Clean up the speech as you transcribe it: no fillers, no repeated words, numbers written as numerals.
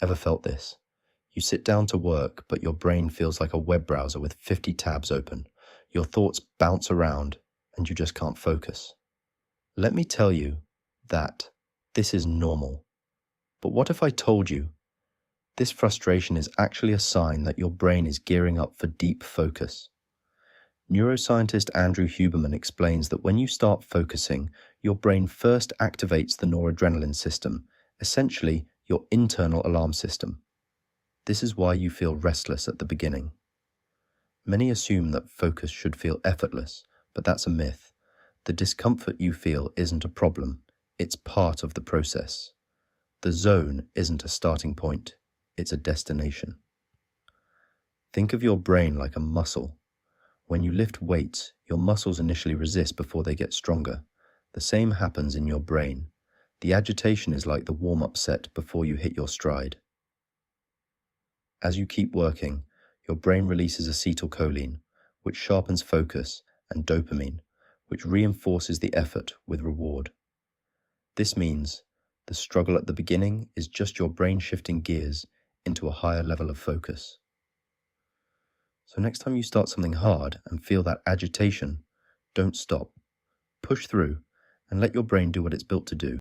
Ever felt this? You sit down to work, but your brain feels like a web browser with 50 tabs open. Your thoughts bounce around, and you just can't focus. Let me tell you that this is normal. But what if I told you this frustration is actually a sign that your brain is gearing up for deep focus? Neuroscientist Andrew Huberman explains that when you start focusing, your brain first activates the noradrenaline system, essentially your internal alarm system. This is why you feel restless at the beginning. Many assume that focus should feel effortless, but that's a myth. The discomfort you feel isn't a problem, it's part of the process. The zone isn't a starting point, it's a destination. Think of your brain like a muscle. When you lift weights, your muscles initially resist before they get stronger. The same happens in your brain. The agitation is like the warm-up set before you hit your stride. As you keep working, your brain releases acetylcholine, which sharpens focus, and dopamine, which reinforces the effort with reward. This means the struggle at the beginning is just your brain shifting gears into a higher level of focus. So next time you start something hard and feel that agitation, don't stop. Push through and let your brain do what it's built to do.